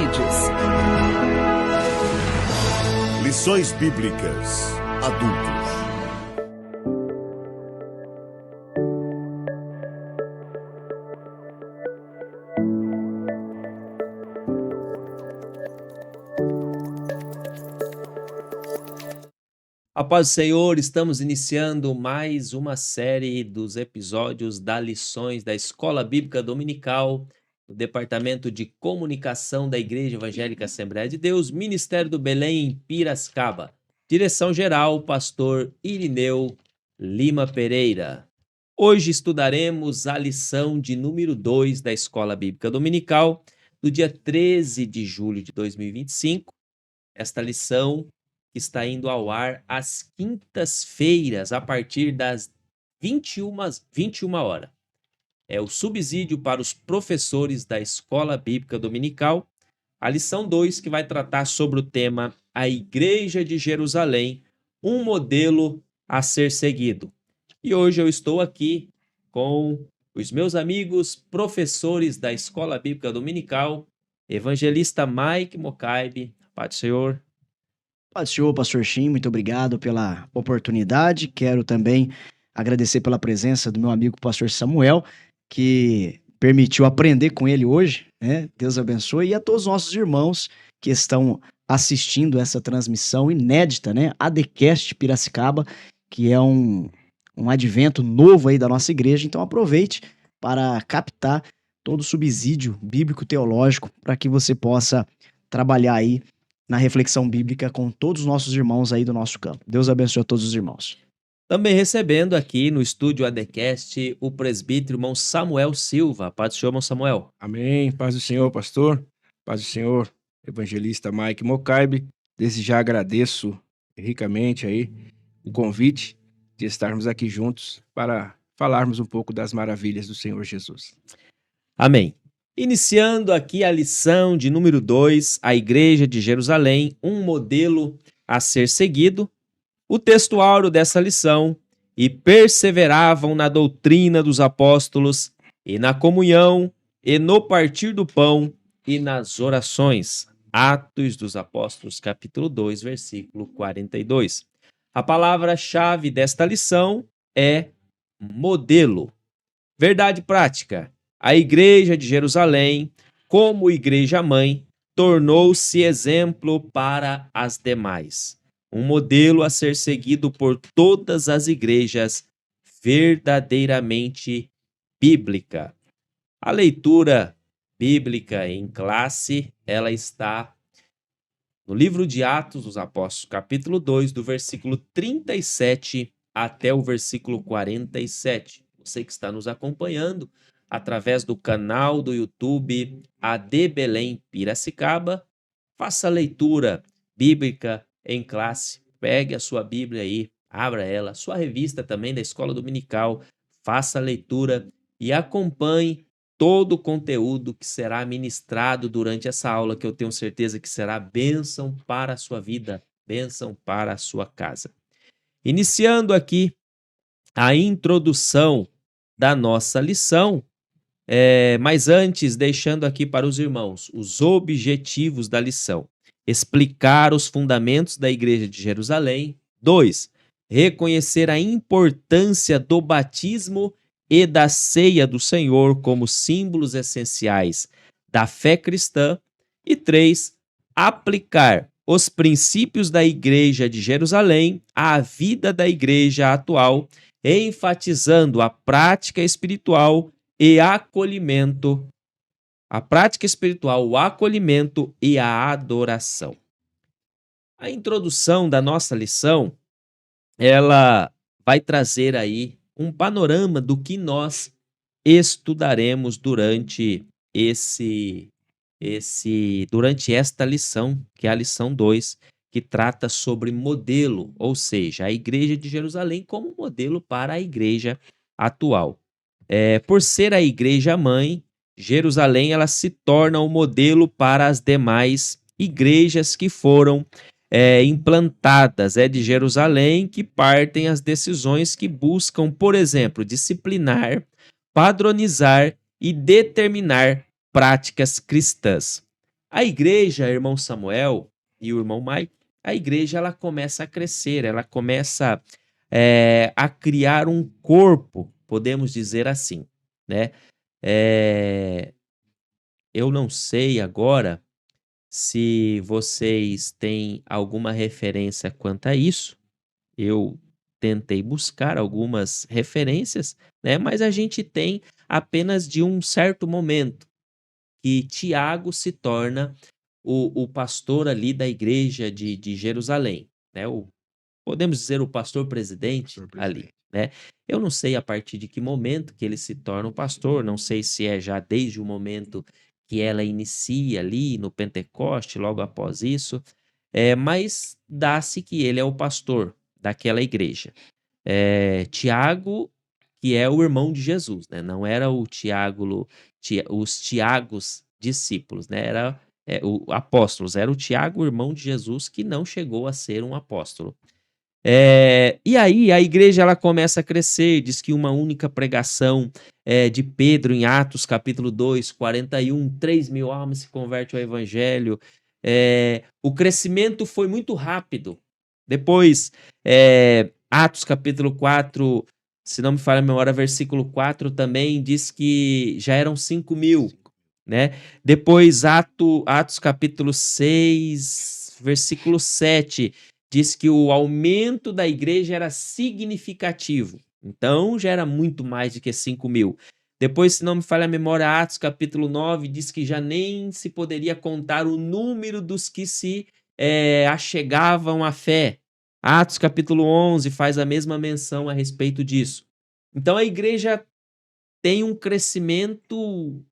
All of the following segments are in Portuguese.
subsídios. Lições Bíblicas Adultos. A paz do Senhor, estamos iniciando mais uma série dos episódios da Lições da Escola Bíblica Dominical, do Departamento de Comunicação da Igreja Evangélica Assembleia de Deus, Ministério do Belém, em Piracicaba. Direção-geral, pastor Irineu Lima Pereira. Hoje estudaremos a lição de número 2 da Escola Bíblica Dominical, do dia 13 de julho de 2025. Esta lição está indo ao ar às quintas-feiras, a partir das 21 horas. É o subsídio para os professores da Escola Bíblica Dominical, a lição 2, que vai tratar sobre o tema A Igreja de Jerusalém, um modelo a ser seguido. E hoje eu estou aqui com os meus amigos professores da Escola Bíblica Dominical, evangelista Mike Mocaibe. Paz do Senhor. Paz do Senhor, pastor Shin, muito obrigado pela oportunidade. Quero também agradecer pela presença do meu amigo pastor Samuel, que permitiu aprender com ele hoje, né? Deus abençoe. E a todos os nossos irmãos que estão assistindo essa transmissão inédita, né? ADCast Piracicaba, que é um advento novo aí da nossa igreja. Então aproveite para captar todo o subsídio bíblico-teológico para que você possa trabalhar aí na reflexão bíblica com todos os nossos irmãos aí do nosso campo. Deus abençoe a todos os irmãos. Também recebendo aqui no estúdio ADCast o presbítero irmão Samuel Silva. Paz do Senhor, irmão Samuel. Amém. Paz do Senhor, pastor. Paz do Senhor, evangelista Mike Mocaibe. Desde já agradeço ricamente aí o convite de estarmos aqui juntos para falarmos um pouco das maravilhas do Senhor Jesus. Amém. Iniciando aqui a lição de número 2, a Igreja de Jerusalém, um modelo a ser seguido. O texto áureo dessa lição: e perseveravam na doutrina dos apóstolos, e na comunhão, e no partir do pão, e nas orações. Atos dos Apóstolos, capítulo 2, versículo 42. A palavra-chave desta lição é modelo. Verdade prática. A Igreja de Jerusalém, como igreja-mãe, tornou-se exemplo para as demais. Um modelo a ser seguido por todas as igrejas, verdadeiramente bíblica. A leitura bíblica em classe, ela está no livro de Atos dos Apóstolos, capítulo 2, do versículo 37 até o versículo 47. Você que está nos acompanhando através do canal do YouTube AD Belém Piracicaba, faça a leitura bíblica em classe. Pegue a sua Bíblia aí, abra ela, sua revista também da Escola Dominical, faça a leitura e acompanhe todo o conteúdo que será ministrado durante essa aula, que eu tenho certeza que será bênção para a sua vida, bênção para a sua casa. Iniciando aqui a introdução da nossa lição, mas antes, deixando aqui para os irmãos os objetivos da lição: explicar os fundamentos da Igreja de Jerusalém. 2. Reconhecer a importância do batismo e da ceia do Senhor como símbolos essenciais da fé cristã. E 3. Aplicar os princípios da Igreja de Jerusalém à vida da igreja atual, enfatizando a prática espiritual e acolhimento, a prática espiritual, o acolhimento e a adoração. A introdução da nossa lição, ela vai trazer aí um panorama do que nós estudaremos durante esta lição, que é a lição 2, que trata sobre modelo, ou seja, a Igreja de Jerusalém como modelo para a igreja atual. Por ser a igreja-mãe, Jerusalém ela se torna um modelo para as demais igrejas que foram implantadas. É de Jerusalém que partem as decisões que buscam, por exemplo, disciplinar, padronizar e determinar práticas cristãs. A igreja, irmão Samuel e o irmão Mike, a igreja ela começa a crescer, ela começa a criar um corpo, podemos dizer assim, né? Eu não sei agora se vocês têm alguma referência quanto a isso. Eu tentei buscar algumas referências, né? Mas a gente tem apenas de um certo momento que Tiago se torna o pastor ali da igreja de Jerusalém, né? Podemos dizer o pastor presidente ali, né? Eu não sei a partir de que momento que ele se torna o pastor, não sei se é já desde o momento que ela inicia ali no Pentecoste, logo após isso, mas dá-se que ele é o pastor daquela igreja. Tiago, que é o irmão de Jesus, né? Não era o Tiago, os Tiagos discípulos, né? Era o apóstolos, era o Tiago, o irmão de Jesus, que não chegou a ser um apóstolo. E aí a igreja ela começa a crescer, diz que uma única pregação de Pedro em Atos capítulo 2, 41, 3.000 almas se convertem ao evangelho. O crescimento foi muito rápido. Depois, Atos capítulo 4, se não me falha a memória, versículo 4 também diz que já eram 5.000, né? Depois, Atos capítulo 6, versículo 7, diz que o aumento da igreja era significativo. Então, já era muito mais do que 5.000. Depois, se não me falha a memória, Atos capítulo 9 diz que já nem se poderia contar o número dos que se achegavam à fé. Atos capítulo 11 faz a mesma menção a respeito disso. Então, a igreja tem um crescimento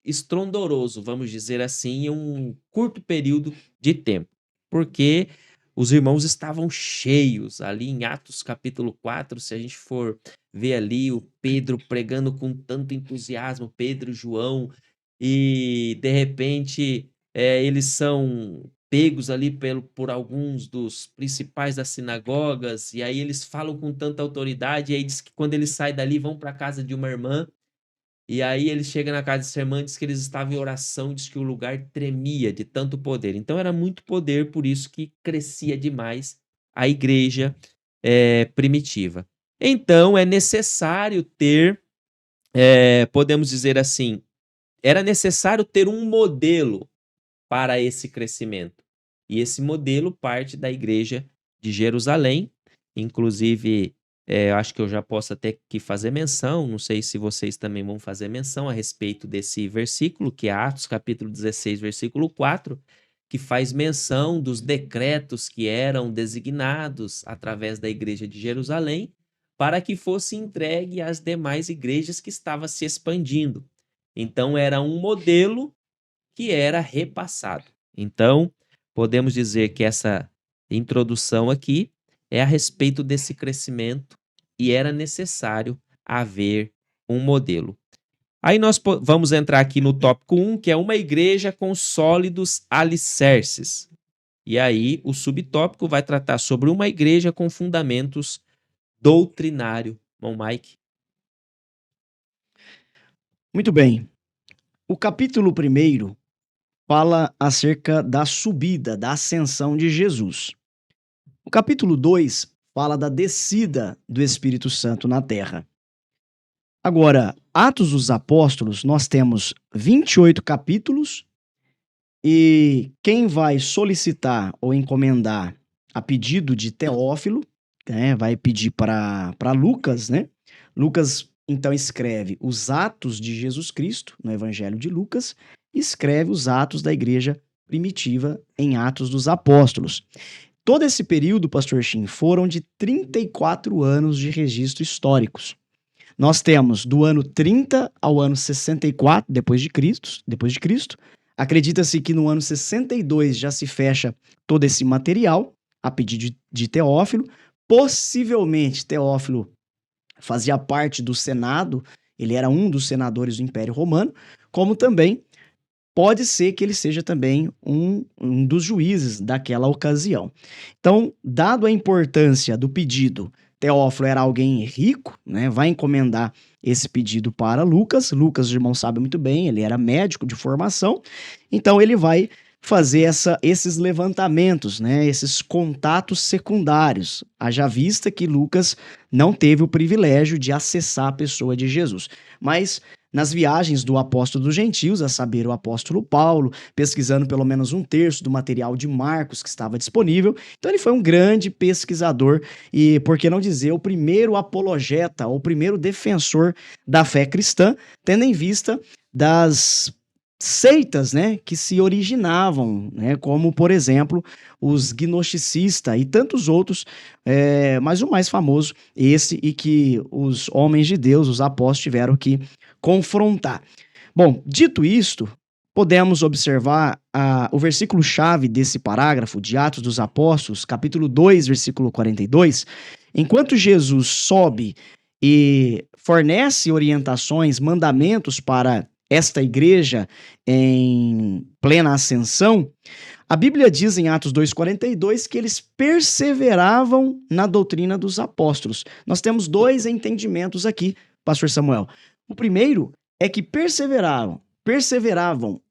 estrondoroso, vamos dizer assim, em um curto período de tempo. Porque os irmãos estavam cheios ali em Atos capítulo 4, se a gente for ver ali o Pedro pregando com tanto entusiasmo, Pedro e João, e de repente eles são pegos ali por alguns dos principais das sinagogas, e aí eles falam com tanta autoridade, e aí diz que quando eles saem dali vão para a casa de uma irmã, e aí eles chegam na casa dessa irmã, diz que eles estavam em oração, diz que o lugar tremia de tanto poder. Então era muito poder, por isso que crescia demais a igreja primitiva. Então é necessário ter, podemos dizer assim, era necessário ter um modelo para esse crescimento. E esse modelo parte da igreja de Jerusalém, inclusive acho que eu já posso até aqui fazer menção, não sei se vocês também vão fazer menção a respeito desse versículo, que é Atos capítulo 16, versículo 4, que faz menção dos decretos que eram designados através da igreja de Jerusalém para que fosse entregue às demais igrejas que estavam se expandindo. Então era um modelo que era repassado. Então, podemos dizer que essa introdução aqui é a respeito desse crescimento e era necessário haver um modelo. Aí nós vamos entrar aqui no tópico 1, que é uma igreja com sólidos alicerces. E aí o subtópico vai tratar sobre uma igreja com fundamentos doutrinário. Bom, Mike? Muito bem. O capítulo 1 fala acerca da subida, da ascensão de Jesus. O capítulo 2 fala da descida do Espírito Santo na terra. Agora, Atos dos Apóstolos, nós temos 28 capítulos e quem vai solicitar ou encomendar a pedido de Teófilo, né, vai pedir para Lucas, né? Lucas, então, escreve os Atos de Jesus Cristo, no Evangelho de Lucas, e escreve os Atos da Igreja Primitiva em Atos dos Apóstolos. Todo esse período, pastor Shin, foram de 34 anos de registro históricos. Nós temos do ano 30 ao ano 64 depois de Cristo. Acredita-se que no ano 62 já se fecha todo esse material, a pedido de Teófilo. Possivelmente, Teófilo fazia parte do Senado, ele era um dos senadores do Império Romano, como também pode ser que ele seja também um dos juízes daquela ocasião. Então, dado a importância do pedido Teófilo era alguém rico, né? Vai encomendar esse pedido para Lucas. Lucas, os irmãos sabem muito bem, ele era médico de formação, então ele vai fazer esses levantamentos, né? Esses contatos secundários, haja vista que Lucas não teve o privilégio de acessar a pessoa de Jesus. Mas nas viagens do apóstolo dos gentios, a saber, o apóstolo Paulo, pesquisando pelo menos um terço do material de Marcos que estava disponível, então ele foi um grande pesquisador e, por que não dizer, o primeiro apologeta, o primeiro defensor da fé cristã, tendo em vista das seitas, né, que se originavam, né, como, por exemplo, os gnosticistas e tantos outros, mas o mais famoso, esse e que os homens de Deus, os apóstolos, tiveram que confrontar. Bom, dito isto, podemos observar o versículo-chave desse parágrafo de Atos dos Apóstolos, capítulo 2, versículo 42. Enquanto Jesus sobe e fornece orientações, mandamentos para esta igreja em plena ascensão, a Bíblia diz em Atos 2,42 que eles perseveravam na doutrina dos apóstolos. Nós temos dois entendimentos aqui, pastor Samuel. O primeiro é que perseveravam,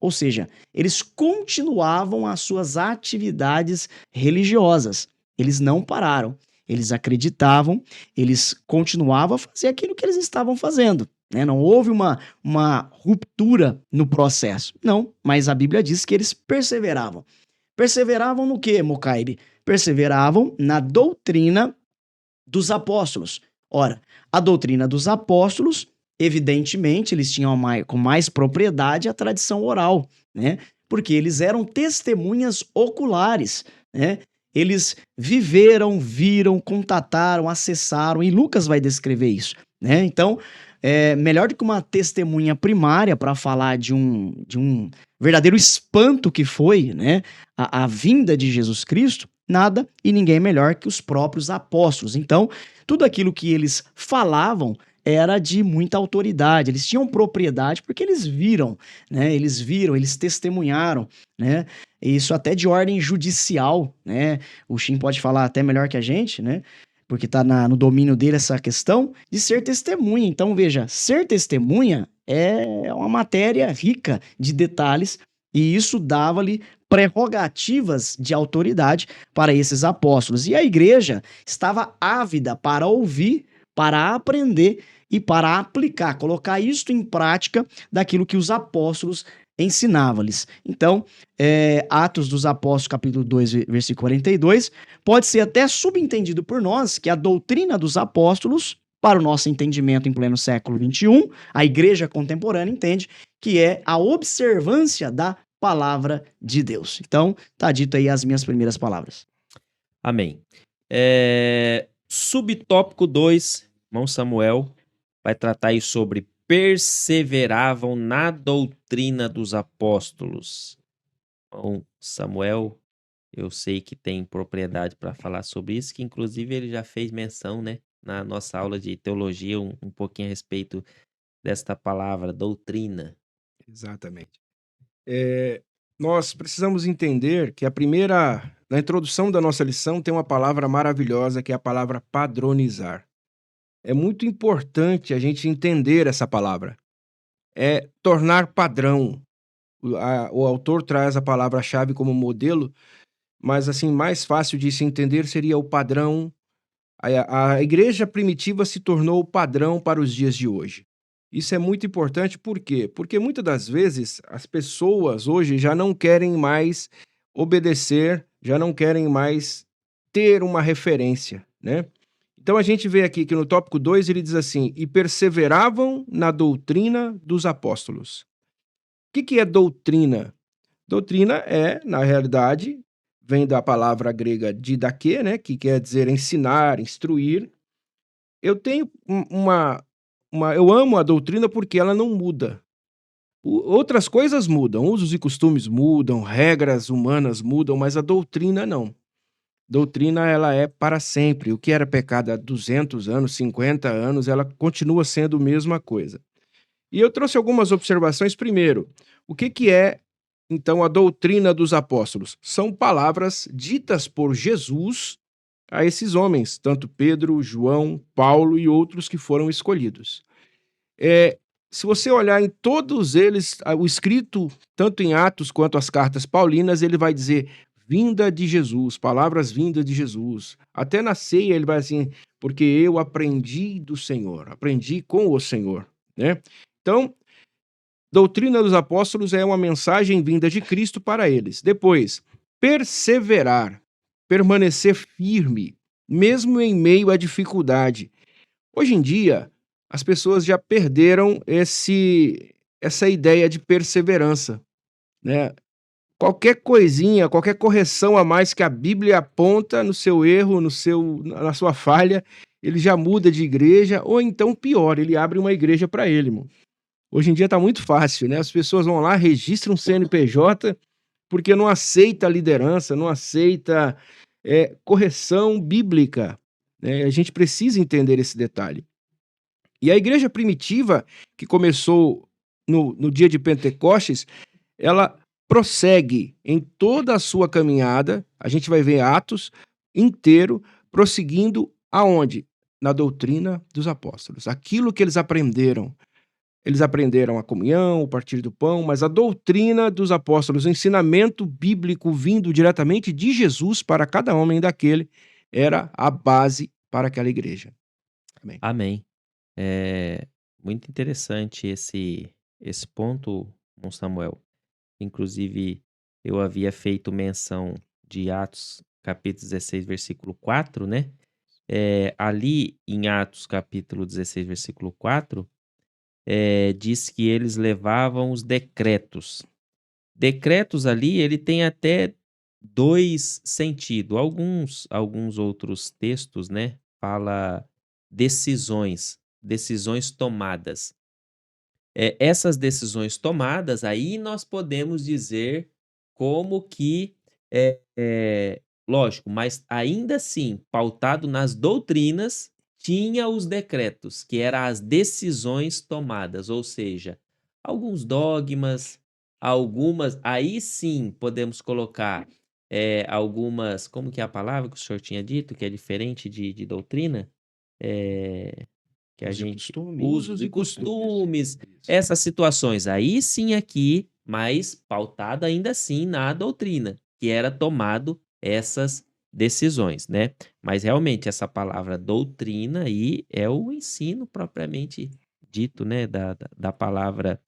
ou seja, eles continuavam as suas atividades religiosas. Eles não pararam, eles acreditavam, eles continuavam a fazer aquilo que eles estavam fazendo. Né? Não houve uma ruptura no processo. Não, mas a Bíblia diz que eles perseveravam. Perseveravam no quê, Mocaibe? Perseveravam na doutrina dos apóstolos. Ora, a doutrina dos apóstolos, evidentemente, eles tinham com mais propriedade a tradição oral, né? Porque eles eram testemunhas oculares, né? Eles viveram, viram, contataram, acessaram, e Lucas vai descrever isso, né? Então, melhor do que uma testemunha primária para falar de um verdadeiro espanto que foi, né, a vinda de Jesus Cristo, nada e ninguém melhor que os próprios apóstolos. Então, tudo aquilo que eles falavam era de muita autoridade, eles tinham propriedade porque eles viram, né? Eles testemunharam, né? Isso até de ordem judicial, né? O Shin pode falar até melhor que a gente, né? Porque está no domínio dele essa questão de ser testemunha. Então, veja, ser testemunha é uma matéria rica de detalhes e isso dava-lhe prerrogativas de autoridade para esses apóstolos. E a igreja estava ávida para ouvir, para aprender e para aplicar, colocar isto em prática daquilo que os apóstolos ensinavam-lhes. Então, Atos dos Apóstolos, capítulo 2, versículo 42, pode ser até subentendido por nós que a doutrina dos apóstolos, para o nosso entendimento em pleno século XXI, a igreja contemporânea entende que é a observância da palavra de Deus. Então, tá dito aí as minhas primeiras palavras. Amém. Subtópico 2, irmão Samuel, vai tratar aí sobre perseveravam na doutrina dos apóstolos. Irmão Samuel, eu sei que tem propriedade para falar sobre isso, que inclusive ele já fez menção, né, na nossa aula de teologia, um pouquinho a respeito desta palavra, doutrina. Exatamente. Nós precisamos entender que na introdução da nossa lição, tem uma palavra maravilhosa, que é a palavra padronizar. É muito importante a gente entender essa palavra. É tornar padrão. O autor traz a palavra-chave como modelo, mas assim, mais fácil de se entender seria o padrão. A igreja primitiva se tornou o padrão para os dias de hoje. Isso é muito importante, por quê? Porque muitas das vezes as pessoas hoje já não querem mais obedecer, já não querem mais ter uma referência, né? Então a gente vê aqui que no tópico 2 ele diz assim, e perseveravam na doutrina dos apóstolos. O que é doutrina? Doutrina na realidade, vem da palavra grega didaké, né, que quer dizer ensinar, instruir. Eu tenho eu amo a doutrina porque ela não muda. Outras coisas mudam, usos e costumes mudam, regras humanas mudam, mas a doutrina não. Doutrina, ela é para sempre. O que era pecado há 200 anos, 50 anos, ela continua sendo a mesma coisa. E eu trouxe algumas observações. Primeiro, o que é, então, a doutrina dos apóstolos? São palavras ditas por Jesus a esses homens, tanto Pedro, João, Paulo e outros que foram escolhidos. Se você olhar em todos eles, o escrito, tanto em Atos quanto as cartas paulinas, ele vai dizer vinda de Jesus, palavras vindas de Jesus. Até na ceia ele vai assim, porque eu aprendi do Senhor, aprendi com o Senhor, né? Então, doutrina dos apóstolos é uma mensagem vinda de Cristo para eles. Depois, perseverar, permanecer firme, mesmo em meio à dificuldade. Hoje em dia, as pessoas já perderam essa ideia de perseverança, né? Qualquer coisinha, qualquer correção a mais que a Bíblia aponta no seu erro, na sua falha, ele já muda de igreja, ou então pior, ele abre uma igreja para ele, irmão. Hoje em dia está muito fácil, né? As pessoas vão lá, registram um CNPJ, porque não aceita liderança, não aceita correção bíblica, né? A gente precisa entender esse detalhe. E a igreja primitiva, que começou no dia de Pentecostes, ela prossegue em toda a sua caminhada, a gente vai ver Atos inteiro, prosseguindo aonde? Na doutrina dos apóstolos. Aquilo que eles aprenderam a comunhão, o partir do pão, mas a doutrina dos apóstolos, o ensinamento bíblico vindo diretamente de Jesus para cada homem daquele, era a base para aquela igreja. Amém. Amém. É muito interessante esse ponto, Dom Samuel. Inclusive, eu havia feito menção de Atos, capítulo 16, versículo 4, né? Ali em Atos, capítulo 16, versículo 4, diz que eles levavam os decretos. Decretos ali, ele tem até dois sentidos. Alguns outros textos, né? Fala decisões tomadas. Essas decisões tomadas, aí nós podemos dizer como que, lógico, mas ainda assim, pautado nas doutrinas, tinha os decretos, que eram as decisões tomadas, ou seja, alguns dogmas, aí sim podemos colocar algumas, como que é a palavra que o senhor tinha dito, que é diferente de doutrina? Que a gente usos e costumes, essas situações. Aí sim aqui, mas pautado ainda assim na doutrina, que era tomado essas decisões, né? Mas realmente essa palavra doutrina aí é o ensino propriamente dito, né? Da palavra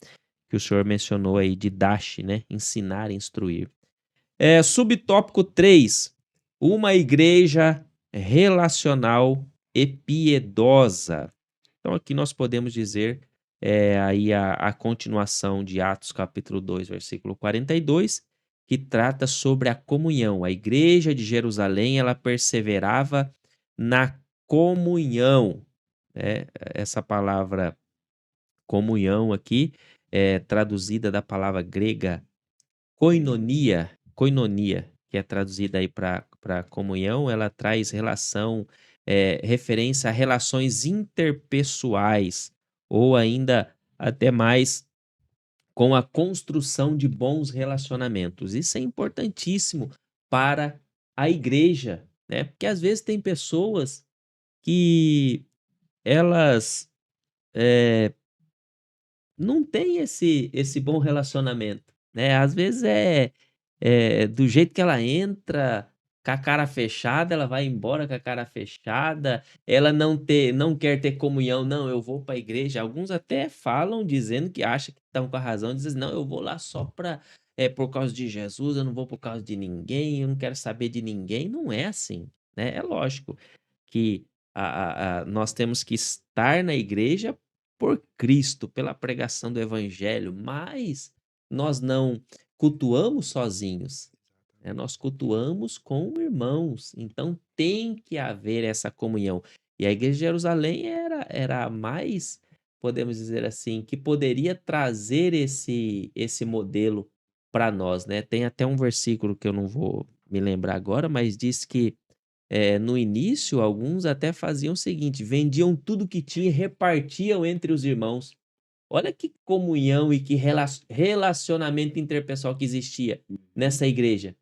que o senhor mencionou aí, de dash, né? Ensinar, instruir. Subtópico 3, uma igreja relacional e piedosa. Então aqui nós podemos dizer aí a continuação de Atos capítulo 2, versículo 42, que trata sobre a comunhão. A igreja de Jerusalém, ela perseverava na comunhão. Essa palavra comunhão aqui é traduzida da palavra grega koinonia, que é traduzida aí para comunhão. Ela traz referência a relações interpessoais, ou ainda até mais com a construção de bons relacionamentos. Isso é importantíssimo para a igreja, né? Porque às vezes tem pessoas que elas não têm esse bom relacionamento, né? Às vezes do jeito que ela entra, com a cara fechada, ela vai embora com a cara fechada, ela não quer ter comunhão, não, eu vou para a igreja. Alguns até falam, dizendo que acham que estão com a razão, dizem, não, eu vou lá só por causa de Jesus, eu não vou por causa de ninguém, eu não quero saber de ninguém. Não é assim, né? É lógico que nós temos que estar na igreja por Cristo, pela pregação do evangelho, mas nós não cultuamos sozinhos, né? Nós cultuamos com irmãos, então tem que haver essa comunhão. E a igreja de Jerusalém era a mais, podemos dizer assim, que poderia trazer esse modelo para nós, né? Tem até um versículo que eu não vou me lembrar agora, mas diz que no início, alguns até faziam o seguinte, vendiam tudo que tinha e repartiam entre os irmãos. Olha que comunhão e que relacionamento interpessoal que existia nessa igreja.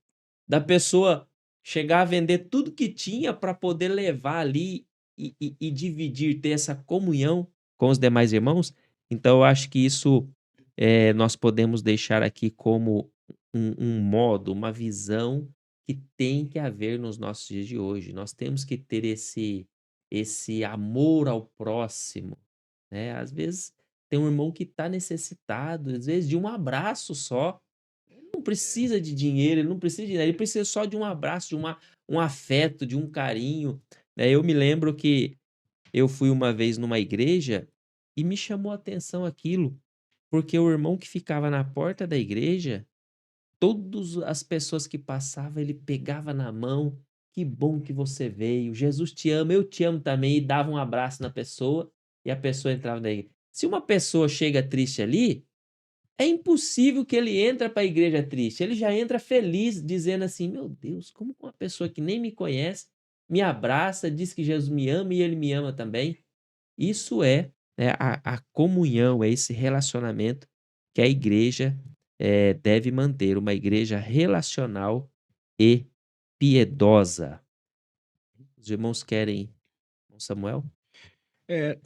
Da pessoa chegar a vender tudo que tinha para poder levar ali e dividir, ter essa comunhão com os demais irmãos. Então, eu acho que isso nós podemos deixar aqui como um modo, uma visão que tem que haver nos nossos dias de hoje. Nós temos que ter esse amor ao próximo, né? Às vezes tem um irmão que está necessitado, às vezes de um abraço só. Ele não precisa de dinheiro, ele não precisa de nada, ele precisa só de um abraço, de um afeto, de um carinho, né? Eu me lembro que eu fui uma vez numa igreja e me chamou a atenção aquilo, porque o irmão que ficava na porta da igreja, todas as pessoas que passavam, ele pegava na mão. Que bom que você veio. Jesus te ama, eu te amo também. E dava um abraço na pessoa e a pessoa entrava na igreja. Se uma pessoa chega triste ali, é impossível que ele entre para a igreja triste. Ele já entra feliz, dizendo assim: meu Deus, como uma pessoa que nem me conhece me abraça, diz que Jesus me ama e ele me ama também. Isso é, né, a comunhão, é esse relacionamento que a igreja deve manter, uma igreja relacional e piedosa. Os irmãos querem, irmão Samuel?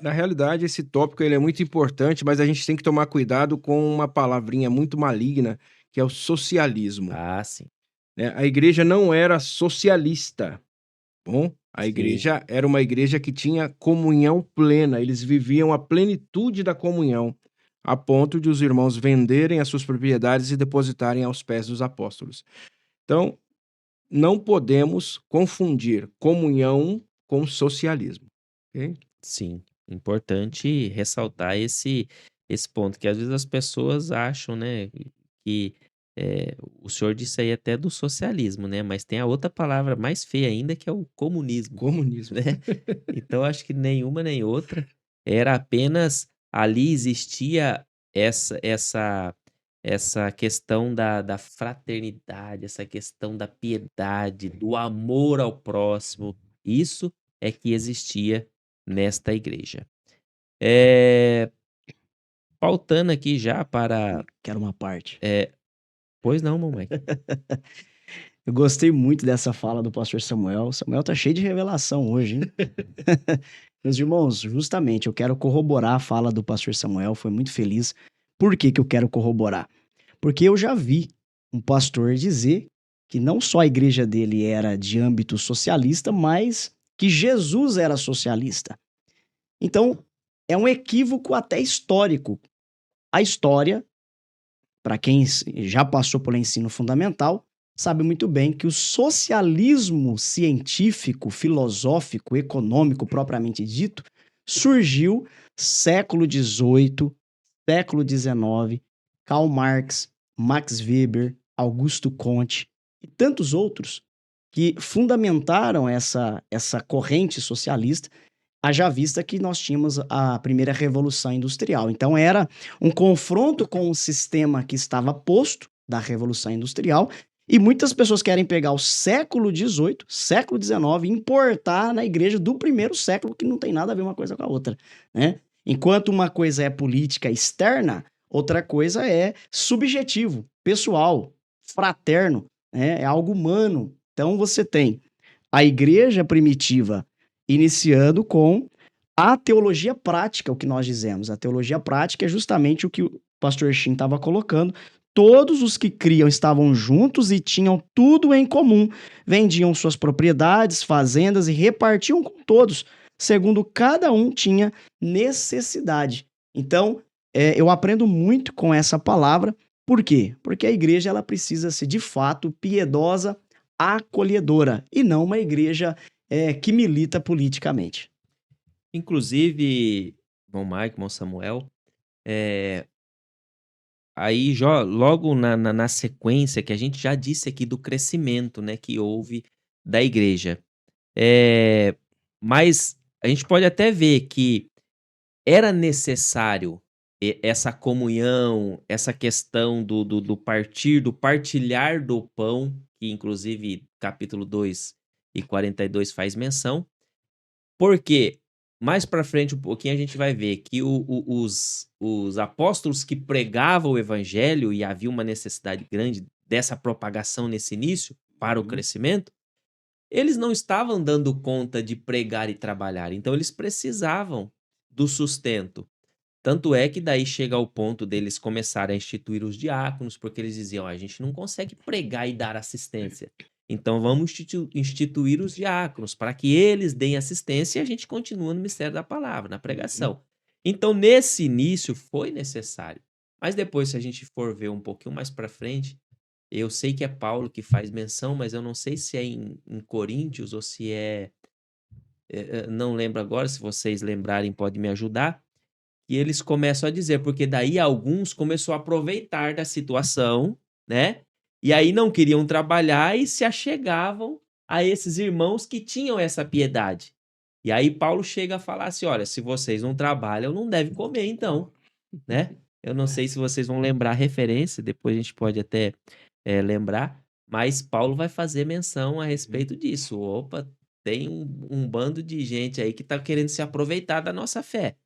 Na realidade, esse tópico ele é muito importante, mas a gente tem que tomar cuidado com uma palavrinha muito maligna, que é o socialismo. Ah, sim. Né? A igreja não era socialista, bom? A Sim. igreja era uma igreja que tinha comunhão plena, eles viviam a plenitude da comunhão, a ponto de os irmãos venderem as suas propriedades e depositarem aos pés dos apóstolos. Então, não podemos confundir comunhão com socialismo. Ok? Sim, importante ressaltar esse ponto, que às vezes as pessoas acham, né, que o senhor disse aí até do socialismo, né, mas tem a outra palavra mais feia ainda, que é o comunismo, Comunismo. né? Então acho que nenhuma nem outra, era apenas ali existia essa questão da fraternidade, essa questão da piedade, do amor ao próximo. Isso é que existia nesta igreja. Pautando aqui já para. Quero uma parte. Pois não, mamãe. Eu gostei muito dessa fala do pastor Samuel. Samuel tá cheio de revelação hoje, hein? Meus irmãos, justamente eu quero corroborar a fala do pastor Samuel. Foi muito feliz. Por que que eu quero corroborar? Porque eu já vi um pastor dizer que não só a igreja dele era de âmbito socialista, mas que Jesus era socialista. Então, é um equívoco até histórico. A história, para quem já passou pelo ensino fundamental, sabe muito bem que o socialismo científico, filosófico, econômico, propriamente dito, surgiu século XVIII, século XIX, Karl Marx, Max Weber, Augusto Comte e tantos outros que fundamentaram essa corrente socialista, haja vista que nós tínhamos a primeira revolução industrial. Então era um confronto com o sistema que estava posto da revolução industrial, e muitas pessoas querem pegar o século XVIII, século XIX e importar na igreja do primeiro século, que não tem nada a ver uma coisa com a outra, né? Enquanto uma coisa é política externa, outra coisa é subjetivo, pessoal, fraterno, né? É algo humano. Então você tem a igreja primitiva iniciando com a teologia prática, o que nós dizemos. A teologia prática é justamente o que o pastor Shin estava colocando. Todos os que criam estavam juntos e tinham tudo em comum. Vendiam suas propriedades, fazendas e repartiam com todos, segundo cada um tinha necessidade. Então, eu aprendo muito com essa palavra. Por quê? Porque a igreja ela precisa ser, de fato, piedosa, acolhedora, e não uma igreja que milita politicamente. Inclusive, irmão Mike, irmão Samuel, aí logo na sequência que a gente já disse aqui do crescimento, né, que houve da igreja. Mas a gente pode até ver que era necessário essa comunhão, essa questão do partir, do partilhar do pão, que inclusive capítulo 2 e 42 faz menção, porque mais para frente um pouquinho a gente vai ver que os apóstolos que pregavam o evangelho, e havia uma necessidade grande dessa propagação nesse início para o crescimento, eles não estavam dando conta de pregar e trabalhar, então eles precisavam do sustento. Tanto é que daí chega ao ponto deles começarem a instituir os diáconos, porque eles diziam: a gente não consegue pregar e dar assistência. Então vamos instituir os diáconos para que eles deem assistência e a gente continua no mistério da palavra, na pregação. Então nesse início foi necessário. Mas depois, se a gente for ver um pouquinho mais para frente, eu sei que é Paulo que faz menção, mas eu não sei se é em Coríntios ou se não lembro agora, se vocês lembrarem pode me ajudar. E eles começam a dizer, porque daí alguns começou a aproveitar da situação, né? E aí não queriam trabalhar e se achegavam a esses irmãos que tinham essa piedade. E aí Paulo chega a falar assim: olha, se vocês não trabalham, não devem comer então, né? Eu não sei se vocês vão lembrar a referência, depois a gente pode até lembrar, mas Paulo vai fazer menção a respeito disso. Opa, tem um bando de gente aí que está querendo se aproveitar da nossa fé,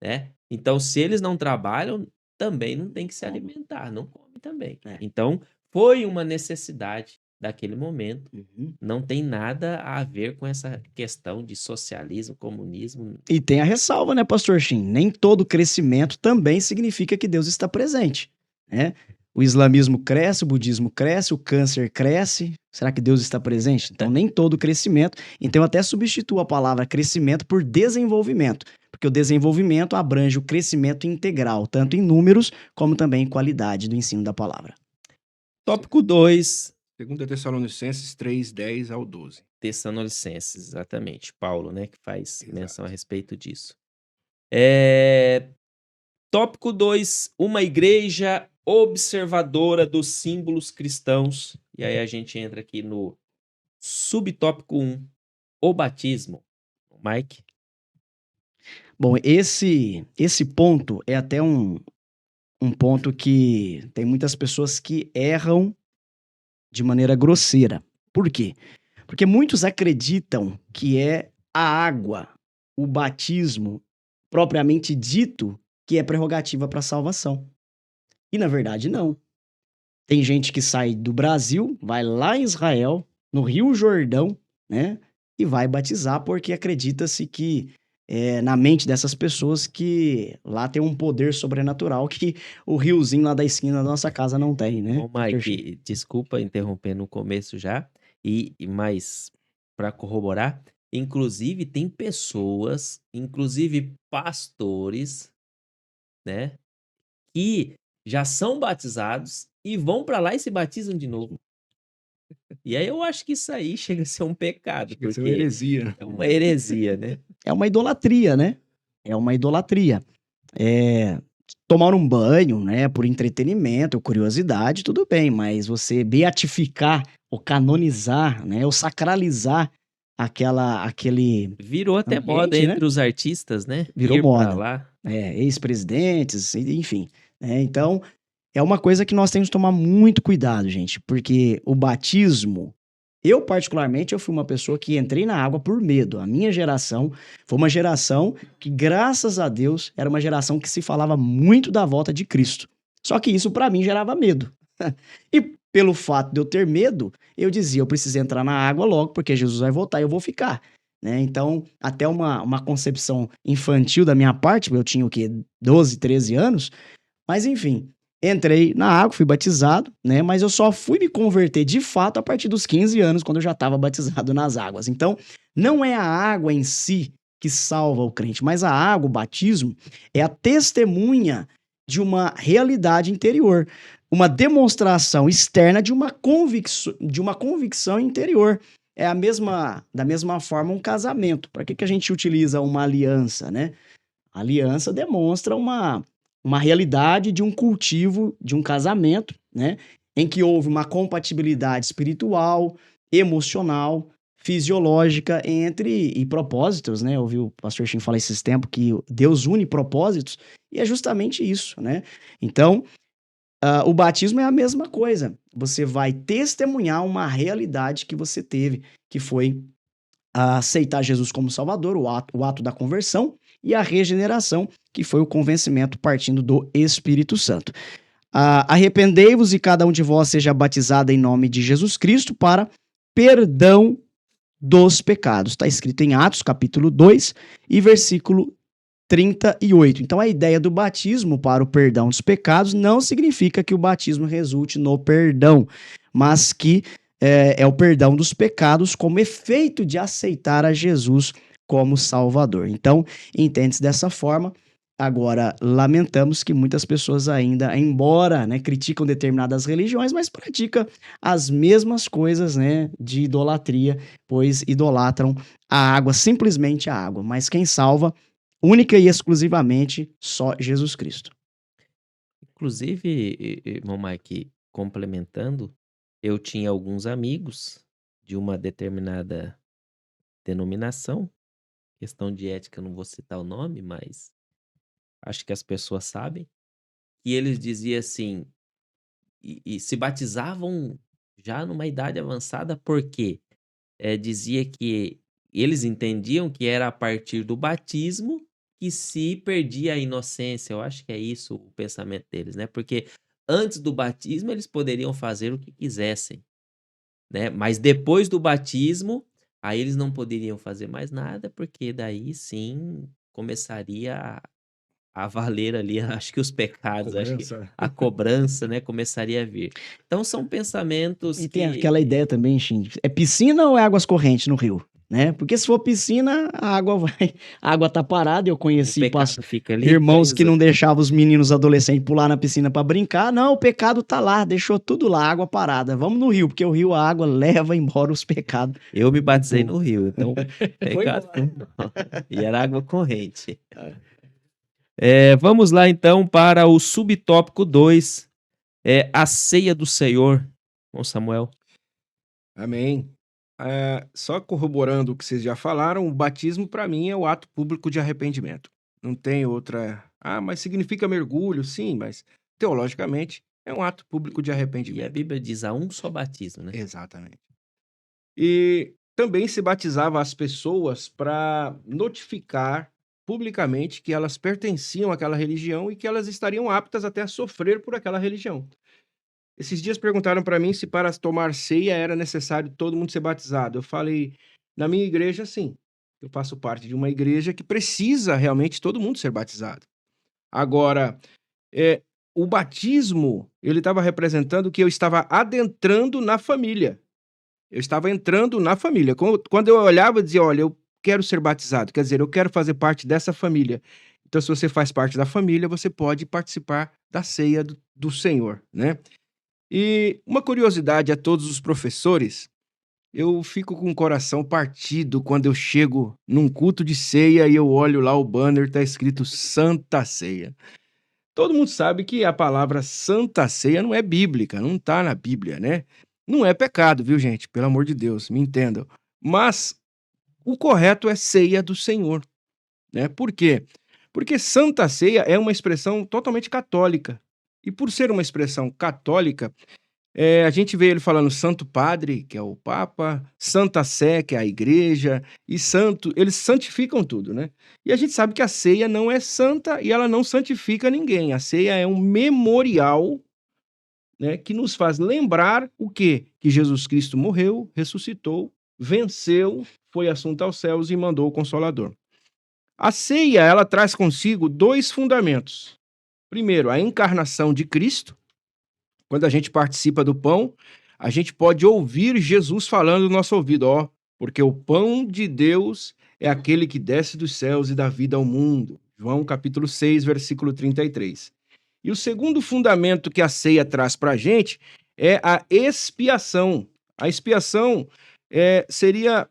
né? Então, se eles não trabalham, também não tem que se alimentar, não come também. Então, foi uma necessidade daquele momento. Não tem nada a ver com essa questão de socialismo, comunismo. E tem a ressalva, né, pastor Shin? Nem todo crescimento também significa que Deus está presente, né? O islamismo cresce, o budismo cresce, o câncer cresce. Será que Deus está presente? Então, nem todo crescimento. Então, eu até substituo a palavra crescimento por desenvolvimento, porque o desenvolvimento abrange o crescimento integral, tanto em números como também em qualidade do ensino da palavra. Tópico 2. 2 Tessalonicenses 3, 10 ao 12. Tessalonicenses, exatamente. Paulo, né, que faz menção a respeito disso. Tópico 2. Uma igreja observadora dos símbolos cristãos. E aí a gente entra aqui no subtópico 1. O batismo. Mike? Bom, esse ponto é até um ponto que tem muitas pessoas que erram de maneira grosseira. Por quê? Porque muitos acreditam que é a água, o batismo, propriamente dito, que é prerrogativa para a salvação. E, na verdade, não. Tem gente que sai do Brasil, vai lá em Israel, no Rio Jordão, né? E vai batizar porque acredita-se que na mente dessas pessoas que lá tem um poder sobrenatural que o riozinho lá da esquina da nossa casa não tem, né? Ô, Mike, desculpa interromper no começo já, mas para corroborar, inclusive tem pessoas, inclusive pastores, né, que já são batizados e vão para lá e se batizam de novo. E aí eu acho que isso aí chega a ser um pecado, Chega a ser uma porque heresia. é uma heresia, né? É uma idolatria, né? É uma idolatria. Tomar um banho, né, por entretenimento, curiosidade, tudo bem, mas você beatificar, ou canonizar, né, ou sacralizar aquele Virou até ambiente, moda né? entre os artistas, né? Virou Ir pra moda. lá. Ex-presidentes, enfim, né? Então, é uma coisa que nós temos que tomar muito cuidado, gente, porque o batismo, eu particularmente, eu fui uma pessoa que entrei na água por medo. A minha geração foi uma geração que, graças a Deus, era uma geração que se falava muito da volta de Cristo. Só que isso, para mim, gerava medo. E pelo fato de eu ter medo, eu dizia, eu preciso entrar na água logo, porque Jesus vai voltar e eu vou ficar. Né? Então, até uma concepção infantil da minha parte, eu tinha o quê? 12, 13 anos, mas enfim, entrei na água, fui batizado, né? Mas eu só fui me converter de fato a partir dos 15 anos, quando eu já estava batizado nas águas. Então, não é a água em si que salva o crente, mas a água, o batismo, é a testemunha de uma realidade interior, uma demonstração externa de uma convicção interior. É da mesma forma um casamento. Para que a gente utiliza uma aliança, né? A aliança demonstra uma realidade de um cultivo, de um casamento, né? Em que houve uma compatibilidade espiritual, emocional, fisiológica e propósitos, né? Eu ouvi o pastor Shin falar esses tempos que Deus une propósitos e é justamente isso, né? Então, o batismo é a mesma coisa. Você vai testemunhar uma realidade que você teve, que foi aceitar Jesus como Salvador, o ato da conversão, e a regeneração, que foi o convencimento partindo do Espírito Santo. Arrependei-vos e cada um de vós seja batizado em nome de Jesus Cristo para perdão dos pecados. Está escrito em Atos, capítulo 2 e versículo 38. Então, a ideia do batismo para o perdão dos pecados não significa que o batismo resulte no perdão, mas que é o perdão dos pecados como efeito de aceitar a Jesus como Salvador. Então, entende-se dessa forma. Agora, lamentamos que muitas pessoas ainda, embora, né, criticam determinadas religiões, mas praticam as mesmas coisas, né, de idolatria, pois idolatram a água, simplesmente a água. Mas quem salva, única e exclusivamente, só Jesus Cristo. Inclusive, irmão Mike, complementando, eu tinha alguns amigos de uma determinada denominação, questão de ética, eu não vou citar o nome, mas acho que as pessoas sabem, que eles diziam assim, e se batizavam já numa idade avançada, porque dizia que eles entendiam que era a partir do batismo que se perdia a inocência. Eu acho que é isso o pensamento deles, né? Porque antes do batismo eles poderiam fazer o que quisessem, né? Mas depois do batismo, aí eles não poderiam fazer mais nada, porque daí sim começaria a valer ali, acho que os pecados, acho que Cobrança. a cobrança, né, começaria a vir. Então são pensamentos E tem que aquela ideia também, Shindy, é piscina ou é águas correntes no rio? Né? Porque se for piscina, a água tá parada. Eu o conheci pecado fica ali irmãos que preso. não deixavam os meninos adolescentes pular na piscina para brincar. Não, o pecado tá lá, deixou tudo lá, água parada. Vamos no rio, porque o rio, a água leva embora os pecados. Eu me batizei no rio, então pecado embora. não. E era água corrente. Vamos lá então para o subtópico 2, a ceia do Senhor, com Samuel. Amém. Só corroborando o que vocês já falaram, o batismo para mim é o ato público de arrependimento. Não tem outra. Mas significa mergulho, sim, mas teologicamente é um ato público de E a arrependimento. Bíblia diz há um só batismo, né? Exatamente. E também se batizava as pessoas para notificar publicamente que elas pertenciam àquela religião e que elas estariam aptas até a sofrer por aquela religião. Esses dias perguntaram para mim se para tomar ceia era necessário todo mundo ser batizado. Eu falei, na minha igreja, sim. Eu faço parte de uma igreja que precisa realmente todo mundo ser batizado. Agora, o batismo, ele estava representando que eu estava adentrando na família. Eu estava entrando na família. Quando eu olhava, eu dizia, olha, eu quero ser batizado. Quer dizer, eu quero fazer parte dessa família. Então, se você faz parte da família, você pode participar da ceia do Senhor, né? E uma curiosidade a todos os professores, eu fico com o coração partido quando eu chego num culto de ceia e eu olho lá o banner, tá escrito Santa Ceia. Todo mundo sabe que a palavra Santa Ceia não é bíblica, não tá na Bíblia, né? Não é pecado, viu, gente? Pelo amor de Deus, me entendam. Mas o correto é ceia do Senhor, né? Por quê? Porque Santa Ceia é uma expressão totalmente católica. E por ser uma expressão católica, a gente vê ele falando Santo Padre, que é o Papa, Santa Sé, que é a Igreja, e Santo, eles santificam tudo, né? E a gente sabe que a ceia não é santa e ela não santifica ninguém. A ceia é um memorial, né, que nos faz lembrar o quê? Que Jesus Cristo morreu, ressuscitou, venceu, foi assunto aos céus e mandou o Consolador. A ceia, ela traz consigo dois fundamentos. Primeiro, a encarnação de Cristo. Quando a gente participa do pão, a gente pode ouvir Jesus falando no nosso ouvido, porque o pão de Deus é aquele que desce dos céus e dá vida ao mundo. João capítulo 6, versículo 33. E o segundo fundamento que a ceia traz para a gente é a expiação. A expiação seria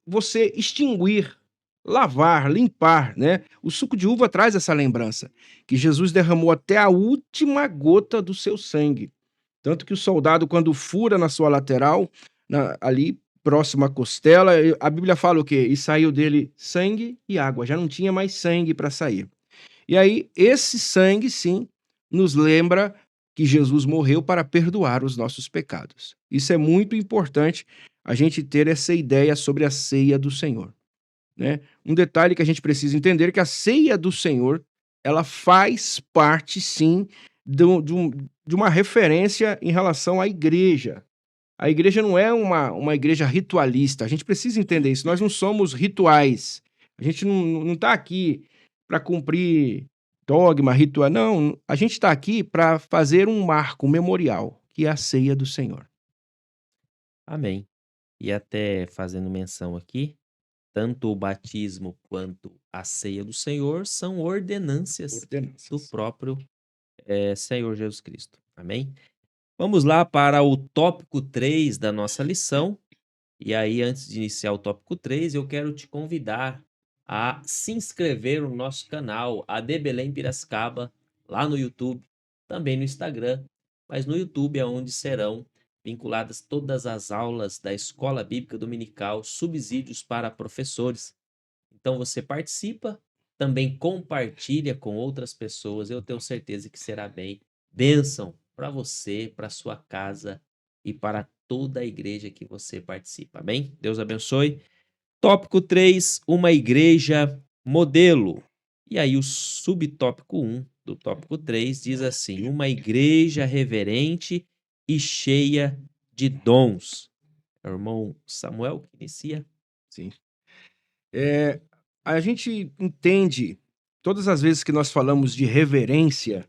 você extinguir, lavar, limpar, né? O suco de uva traz essa lembrança, que Jesus derramou até a última gota do seu sangue. Tanto que o soldado, quando fura na sua lateral, ali próximo à costela, a Bíblia fala o quê? E saiu dele sangue e água, já não tinha mais sangue para sair. E aí, esse sangue, sim, nos lembra que Jesus morreu para perdoar os nossos pecados. Isso é muito importante, a gente ter essa ideia sobre a ceia do Senhor. Né? Um detalhe que a gente precisa entender é que a ceia do Senhor, ela faz parte, sim, de uma referência em relação à igreja. A igreja não é uma igreja ritualista. A gente precisa entender isso. Nós não somos rituais. A gente não está aqui para cumprir dogma, ritual. Não, a gente está aqui para fazer um marco, um memorial, que é a ceia do Senhor. Amém. E até fazendo menção aqui, tanto o batismo quanto a ceia do Senhor são ordenâncias do Ordenanças. próprio Senhor Jesus Cristo. Amém? Vamos lá para o tópico 3 da nossa lição. E aí, antes de iniciar o tópico 3, eu quero te convidar a se inscrever no nosso canal AD Belém Piracicaba, lá no YouTube, também no Instagram, mas no YouTube é onde serão vinculadas todas as aulas da Escola Bíblica Dominical, subsídios para professores. Então você participa, também compartilha com outras pessoas, eu tenho certeza que será bênção para você, para sua casa e para toda a igreja que você participa. Amém? Deus abençoe. Tópico 3, uma igreja modelo. E aí o subtópico 1 do tópico 3 diz assim: uma igreja reverente e cheia de dons. É o irmão Samuel que inicia. Sim. A gente entende, todas as vezes que nós falamos de reverência,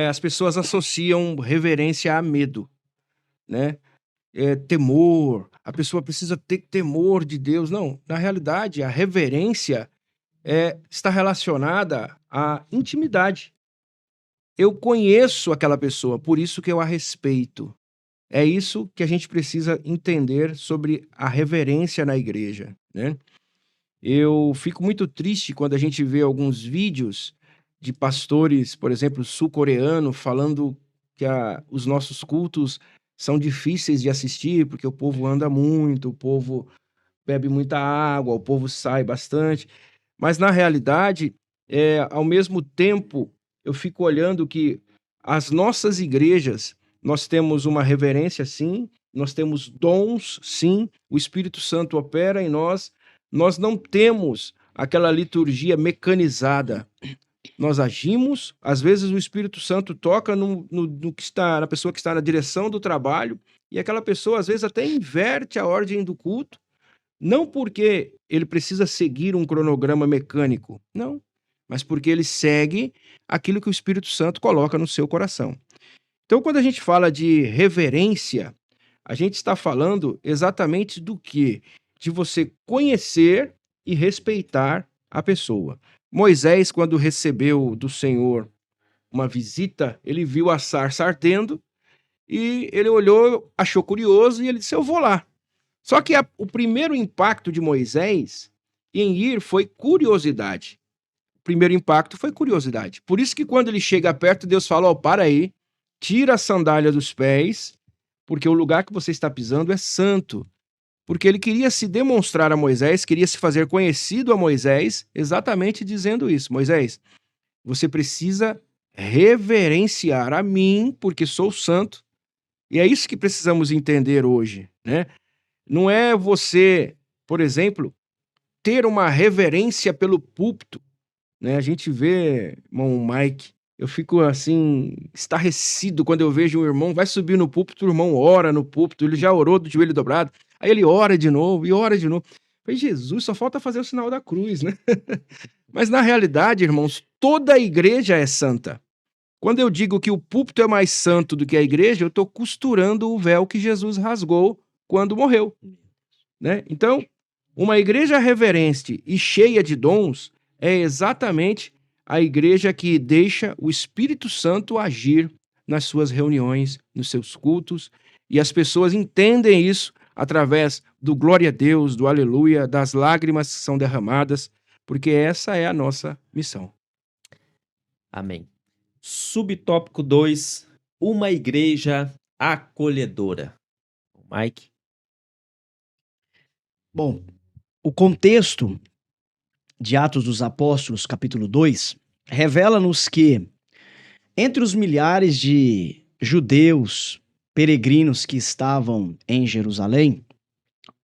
as pessoas associam reverência a medo, né? Temor, a pessoa precisa ter temor de Deus. Não, na realidade, a reverência está relacionada à intimidade. Eu conheço aquela pessoa, por isso que eu a respeito. É isso que a gente precisa entender sobre a reverência na igreja, né? Eu fico muito triste quando a gente vê alguns vídeos de pastores, por exemplo, sul-coreano, falando que os nossos cultos são difíceis de assistir porque o povo anda muito, o povo bebe muita água, o povo sai bastante. Mas, na realidade, ao mesmo tempo, eu fico olhando que as nossas igrejas, nós temos uma reverência, sim, nós temos dons, sim, o Espírito Santo opera em nós, nós não temos aquela liturgia mecanizada. Nós agimos, às vezes o Espírito Santo toca no que está, na pessoa que está na direção do trabalho, e aquela pessoa às vezes até inverte a ordem do culto, não porque ele precisa seguir um cronograma mecânico, não, mas porque ele segue aquilo que o Espírito Santo coloca no seu coração. Então, quando a gente fala de reverência, a gente está falando exatamente do quê? De você conhecer e respeitar a pessoa. Moisés, quando recebeu do Senhor uma visita, ele viu a sarça ardendo e ele olhou, achou curioso e ele disse: eu vou lá. Só que o primeiro impacto de Moisés em ir foi curiosidade. O primeiro impacto foi curiosidade. Por isso que quando ele chega perto, Deus fala: para aí, tira a sandália dos pés, porque o lugar que você está pisando é santo. Porque ele queria se demonstrar a Moisés, queria se fazer conhecido a Moisés, exatamente dizendo isso: Moisés, você precisa reverenciar a mim, porque sou santo. E é isso que precisamos entender hoje, né? Não é você, por exemplo, ter uma reverência pelo púlpito, né? A gente vê, irmão Mike, eu fico assim, estarrecido quando eu vejo um irmão, vai subir no púlpito, o irmão ora no púlpito, ele já orou do joelho dobrado, aí ele ora de novo e ora de novo. Eu falei: Jesus, só falta fazer o sinal da cruz, né? Mas na realidade, irmãos, toda a igreja é santa. Quando eu digo que o púlpito é mais santo do que a igreja, eu estou costurando o véu que Jesus rasgou quando morreu, né? Então, uma igreja reverente e cheia de dons é exatamente a igreja que deixa o Espírito Santo agir nas suas reuniões, nos seus cultos, e as pessoas entendem isso através do glória a Deus, do aleluia, das lágrimas que são derramadas, porque essa é a nossa missão. Amém. Subtópico 2, uma igreja acolhedora. Mike? Bom, o contexto de Atos dos Apóstolos, capítulo 2, revela-nos que, entre os milhares de judeus peregrinos que estavam em Jerusalém,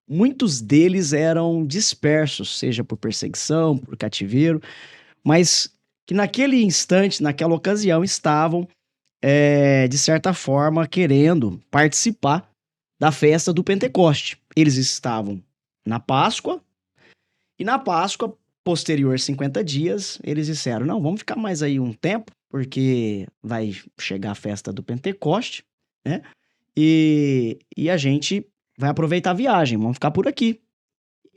muitos deles eram dispersos, seja por perseguição, por cativeiro, mas que naquele instante, naquela ocasião, estavam, de certa forma, querendo participar da festa do Pentecoste. Eles estavam na Páscoa, e na Páscoa, posterior 50 dias, eles disseram, não, vamos ficar mais aí um tempo, porque vai chegar a festa do Pentecoste, né? E a gente vai aproveitar a viagem, vamos ficar por aqui.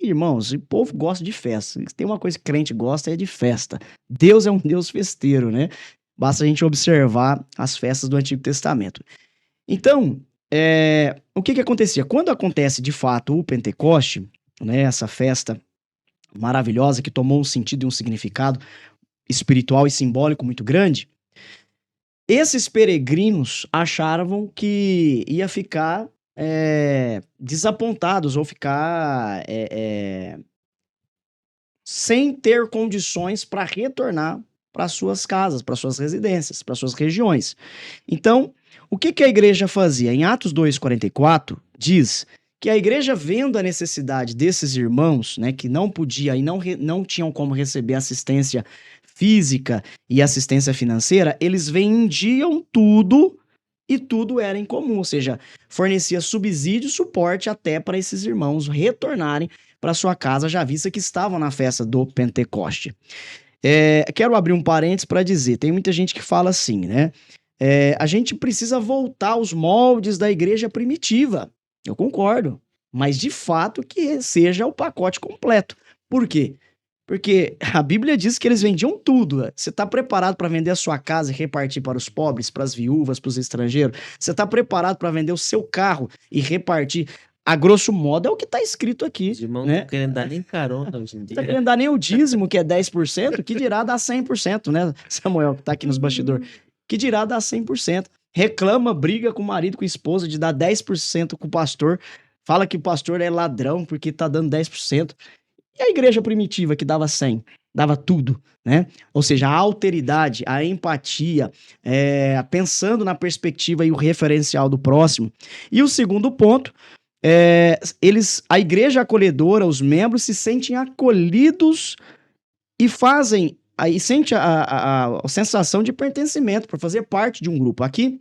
Irmãos, o povo gosta de festa. Se tem uma coisa que crente gosta é de festa. Deus é um Deus festeiro, né? Basta a gente observar as festas do Antigo Testamento. Então, o que acontecia? Quando acontece de fato o Pentecoste, né, essa festa maravilhosa que tomou um sentido e um significado espiritual e simbólico muito grande, esses peregrinos achavam que ia ficar desapontados ou ficar sem ter condições para retornar para suas casas, para suas residências, para suas regiões. Então, o que a igreja fazia? Em Atos 2,44, diz que a igreja, vendo a necessidade desses irmãos, né, que não podia e não tinham como receber assistência física e assistência financeira, eles vendiam tudo e tudo era em comum, ou seja, fornecia subsídio, suporte até para esses irmãos retornarem para sua casa, já vista que estavam na festa do Pentecoste. Quero abrir um parênteses para dizer, tem muita gente que fala assim, né? A gente precisa voltar aos moldes da igreja primitiva. Eu concordo, mas de fato que seja o pacote completo. Por quê? Porque a Bíblia diz que eles vendiam tudo. Você está preparado para vender a sua casa e repartir para os pobres, para as viúvas, para os estrangeiros? Você está preparado para vender o seu carro e repartir? A grosso modo é o que está escrito aqui. Os irmãos né? não querem dar nem carona hoje em Não dia. está querendo dar nem o dízimo, que é 10%, que dirá dar 100%, né? Samuel, que está aqui nos bastidores. Que dirá dar 100%. Reclama, briga com o marido, com a esposa, de dar 10% com o pastor. Fala que o pastor é ladrão porque está dando 10%. E a igreja primitiva que dava 100%, dava tudo, né? Ou seja, a alteridade, a empatia, pensando na perspectiva e o referencial do próximo. E o segundo ponto, a igreja acolhedora, os membros se sentem acolhidos e sente a sensação de pertencimento, por fazer parte de um grupo. Aqui,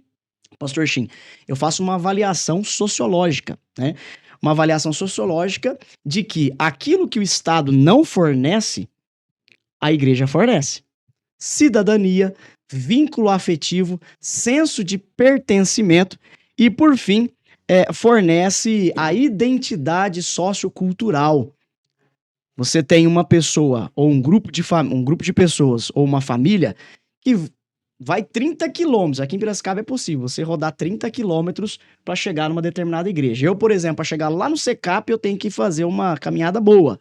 Pastor Shin, eu faço uma avaliação sociológica, né? Uma avaliação sociológica de que aquilo que o Estado não fornece, a igreja fornece. Cidadania, vínculo afetivo, senso de pertencimento e, por fim, fornece a identidade sociocultural. Você tem uma pessoa ou um grupo de pessoas ou uma família que vai 30 quilômetros. Aqui em Piracicaba é possível você rodar 30 quilômetros para chegar numa determinada igreja. Eu, por exemplo, para chegar lá no Secap, eu tenho que fazer uma caminhada boa.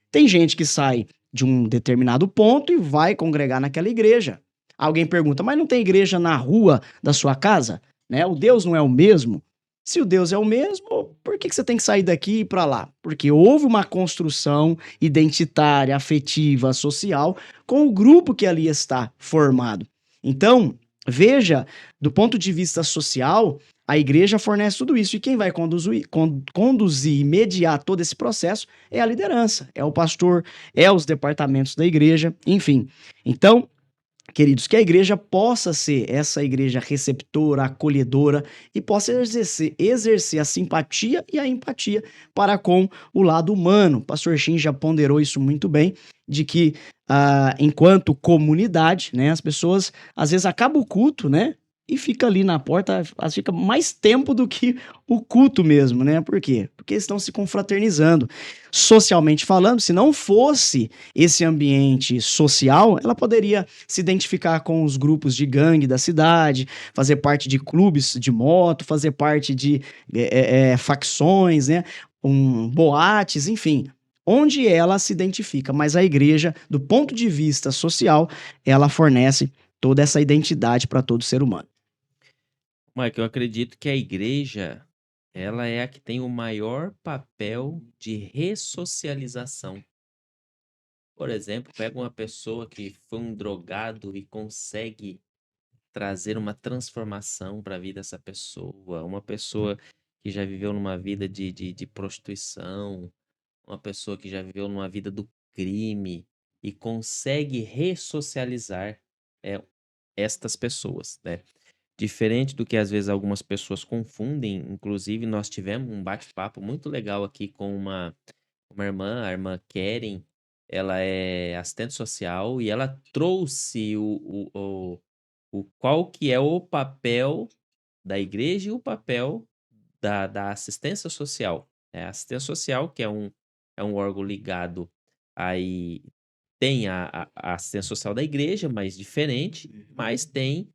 Tem gente que sai de um determinado ponto e vai congregar naquela igreja. Alguém pergunta, mas não tem igreja na rua da sua casa? Né? O Deus não é o mesmo? Se o Deus é o mesmo, por que você tem que sair daqui e ir para lá? Porque houve uma construção identitária, afetiva, social com o grupo que ali está formado. Então, veja, do ponto de vista social, a igreja fornece tudo isso. E quem vai conduzir e mediar todo esse processo é a liderança, é o pastor, é os departamentos da igreja, enfim. Então, queridos, que a igreja possa ser essa igreja receptora, acolhedora e possa exercer a simpatia e a empatia para com o lado humano. O pastor Shin já ponderou isso muito bem, de que enquanto comunidade, né, as pessoas às vezes acabam o culto, né, e fica ali na porta, fica mais tempo do que o culto mesmo, né? Por quê? Porque eles estão se confraternizando. Socialmente falando, se não fosse esse ambiente social, ela poderia se identificar com os grupos de gangue da cidade, fazer parte de clubes de moto, fazer parte de facções, né? Boates, enfim, onde ela se identifica. Mas a igreja, do ponto de vista social, ela fornece toda essa identidade para todo ser humano. Mike, eu acredito que a igreja, ela é a que tem o maior papel de ressocialização. Por exemplo, pega uma pessoa que foi um drogado e consegue trazer uma transformação para a vida dessa pessoa, uma pessoa que já viveu numa vida de prostituição, uma pessoa que já viveu numa vida do crime e consegue ressocializar estas pessoas, né? Diferente do que às vezes algumas pessoas confundem, inclusive nós tivemos um bate-papo muito legal aqui com uma irmã, a irmã Keren, ela é assistente social e ela trouxe qual que é o papel da igreja e o papel da assistência social. A assistência social, que é um órgão ligado aí, tem a assistência social da igreja, mas diferente, mas tem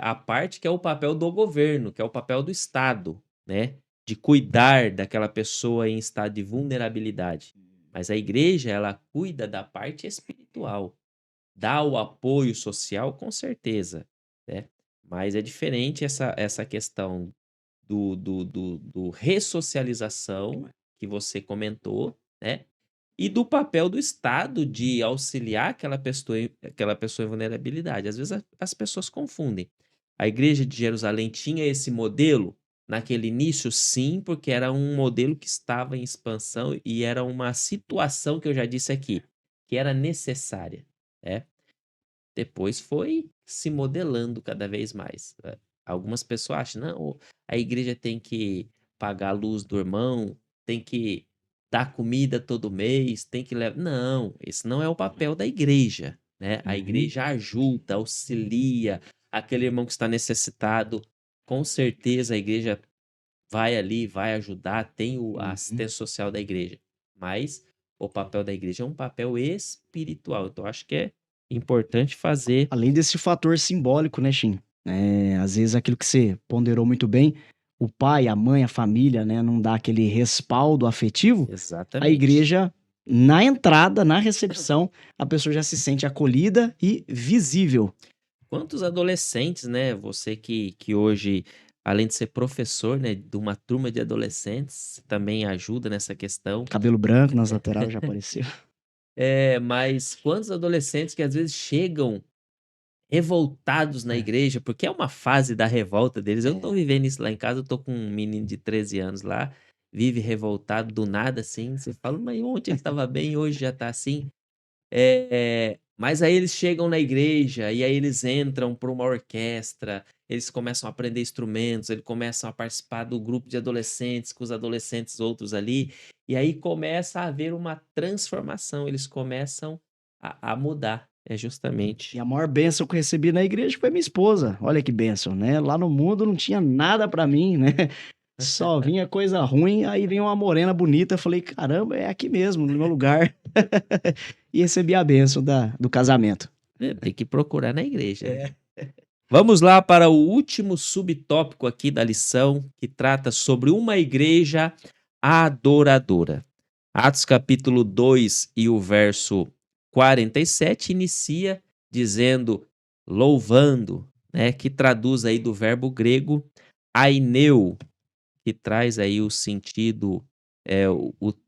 a parte que é o papel do governo, que é o papel do Estado, né? De cuidar daquela pessoa em estado de vulnerabilidade. Mas a igreja, ela cuida da parte espiritual, dá o apoio social, com certeza, né? Mas é diferente essa questão do ressocialização que você comentou, né? E do papel do Estado de auxiliar aquela pessoa em vulnerabilidade. Às vezes as pessoas confundem. A igreja de Jerusalém tinha esse modelo naquele início, sim, porque era um modelo que estava em expansão e era uma situação que eu já disse aqui, que era necessária, né? Depois foi se modelando cada vez mais. Algumas pessoas acham, não, a igreja tem que pagar a luz do irmão, tem que dar comida todo mês, tem que levar. Não, esse não é o papel da igreja, né? A Uhum. igreja ajuda, auxilia aquele irmão que está necessitado. Com certeza a igreja vai ali, vai ajudar, tem a Uhum. assistência social da igreja. Mas o papel da igreja é um papel espiritual. Então, acho que é importante fazer. Além desse fator simbólico, né, Shin? Às vezes aquilo que você ponderou muito bem, o pai, a mãe, a família, né, não dá aquele respaldo afetivo, a Exatamente. igreja, na entrada, na recepção, a pessoa já se sente acolhida e visível. Quantos adolescentes, né? Você que hoje, além de ser professor, né, de uma turma de adolescentes, também ajuda nessa questão. Cabelo branco nas laterais já apareceu. Mas quantos adolescentes que às vezes chegam revoltados na igreja, porque é uma fase da revolta deles. Eu tô vivendo isso lá em casa, eu tô com um menino de 13 anos lá, vive revoltado do nada assim. Você fala, mas ontem ele estava bem, hoje já tá assim. Mas aí eles chegam na igreja e aí eles entram por uma orquestra, eles começam a aprender instrumentos, eles começam a participar do grupo de adolescentes, com os adolescentes outros ali, e aí começa a haver uma transformação, eles começam a mudar. É E justamente. a maior bênção que eu recebi na igreja foi minha esposa. Olha que bênção, né? Lá no mundo não tinha nada pra mim, né? Só vinha coisa ruim, aí vinha uma morena bonita, eu falei, caramba, é aqui mesmo, no meu lugar. E recebi a bênção do casamento. Tem que procurar na igreja, né? Vamos lá para o último subtópico aqui da lição, que trata sobre uma igreja adoradora. Atos capítulo 2 e o verso 47 inicia dizendo louvando, né, que traduz aí do verbo grego aineu, que traz aí o sentido,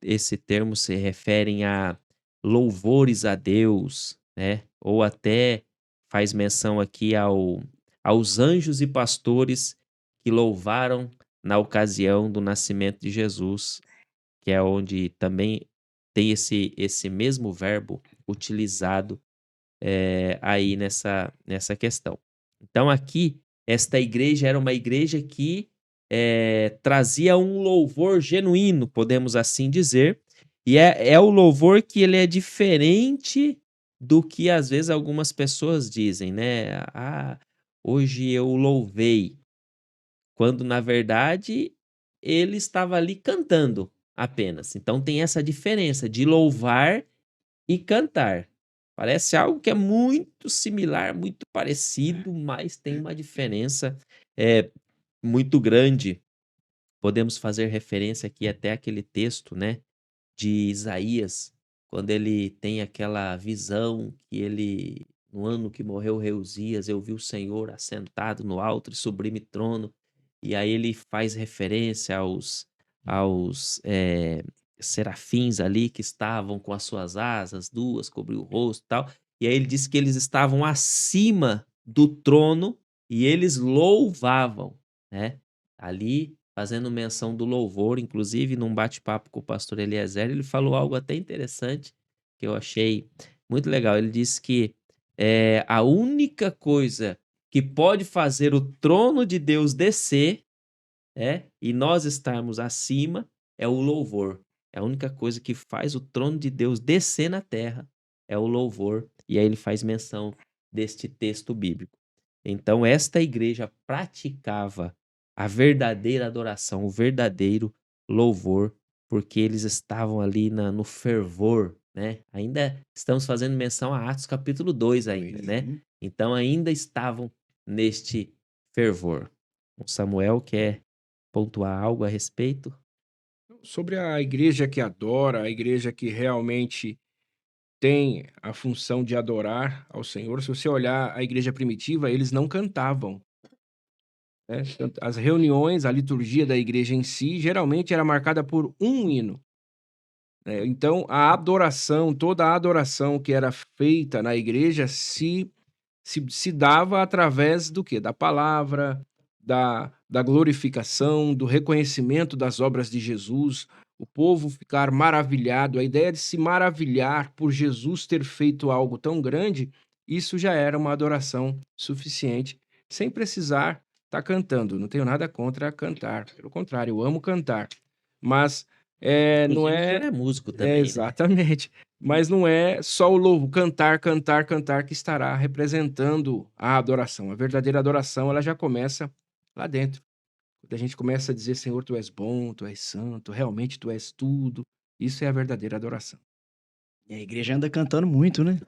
esse termo se refere a louvores a Deus, né, ou até faz menção aqui aos anjos e pastores que louvaram na ocasião do nascimento de Jesus, que é onde também tem esse mesmo verbo utilizado aí nessa questão. Então aqui, esta igreja era uma igreja que trazia um louvor genuíno, podemos assim dizer, e é o louvor que ele é diferente do que às vezes algumas pessoas dizem, né? Ah, hoje eu louvei, quando na verdade ele estava ali cantando apenas. Então tem essa diferença de louvar e cantar. Parece algo que é muito similar, muito parecido, mas tem uma diferença muito grande. Podemos fazer referência aqui até aquele texto, né, de Isaías, quando ele tem aquela visão que ele, no ano que morreu o rei Uzias, eu vi o Senhor assentado no alto e sublime trono, e aí ele faz referência aos serafins ali que estavam com as suas asas, duas cobriu o rosto e tal, e aí ele disse que eles estavam acima do trono e eles louvavam, né? Ali fazendo menção do louvor, inclusive num bate-papo com o pastor Eliezer, ele falou algo até interessante que eu achei muito legal. Ele disse que a única coisa que pode fazer o trono de Deus descer, e nós estarmos acima, é o louvor. É a única coisa que faz o trono de Deus descer na terra, é o louvor. E aí ele faz menção deste texto bíblico. Então, esta igreja praticava a verdadeira adoração, o verdadeiro louvor, porque eles estavam ali no fervor, né? Ainda estamos fazendo menção a Atos capítulo 2 ainda, né? Então, ainda estavam neste fervor. O Samuel quer pontuar algo a respeito? Sobre a igreja que adora, a igreja que realmente tem a função de adorar ao Senhor. Se você olhar a igreja primitiva, eles não cantavam, né? As reuniões, a liturgia da igreja em si, geralmente era marcada por um hino, né? Então, a adoração, toda a adoração que era feita na igreja se dava através do quê? Da palavra, da glorificação, do reconhecimento das obras de Jesus, o povo ficar maravilhado, a ideia de se maravilhar por Jesus ter feito algo tão grande, isso já era uma adoração suficiente, sem precisar estar cantando. Não tenho nada contra cantar, pelo contrário, eu amo cantar, mas não Inclusive, é... ele é músico também, né? Exatamente. Mas não é só o louvo, cantar, cantar, cantar que estará representando a adoração. A verdadeira adoração, ela já começa lá dentro. Quando a gente começa a dizer, Senhor, Tu és bom, Tu és santo, realmente Tu és tudo. Isso é a verdadeira adoração. E a igreja anda cantando muito, né?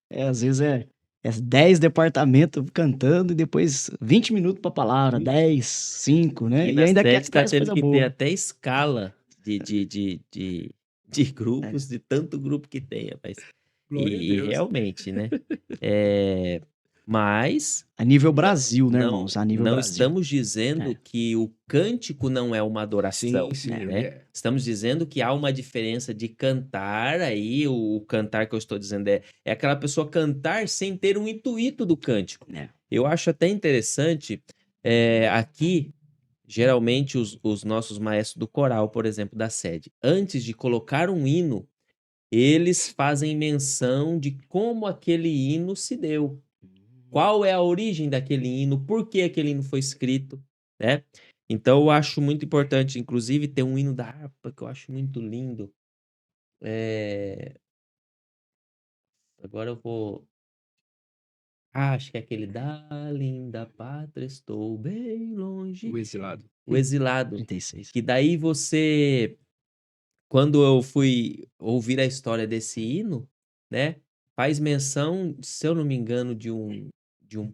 Às vezes é 10 departamentos cantando e depois 20 minutos pra palavra, 10, 5, né? E E na ainda quer sede que tá traz tendo coisa que ter boa. até escala de grupos, de tanto grupo que tem, rapaz. Glória a E Deus. realmente, né? Mas A nível Brasil, né, não, irmãos? A nível não Brasil. estamos dizendo É. que o cântico não é uma adoração, Sim, né? Estamos dizendo que há uma diferença de cantar, aí o cantar que eu estou dizendo é aquela pessoa cantar sem ter um intuito do cântico. É. Eu acho até interessante, aqui, geralmente os nossos maestros do coral, por exemplo, da sede, antes de colocar um hino, eles fazem menção de como aquele hino se deu. Qual é a origem daquele hino? Por que aquele hino foi escrito, né? Então, eu acho muito importante, inclusive, ter um hino da harpa que eu acho muito lindo. Agora eu vou... acho que é aquele da linda pátria estou bem longe. O exilado. O Exilado. 36. Que daí você... Quando eu fui ouvir a história desse hino, né? Faz menção, se eu não me engano, de um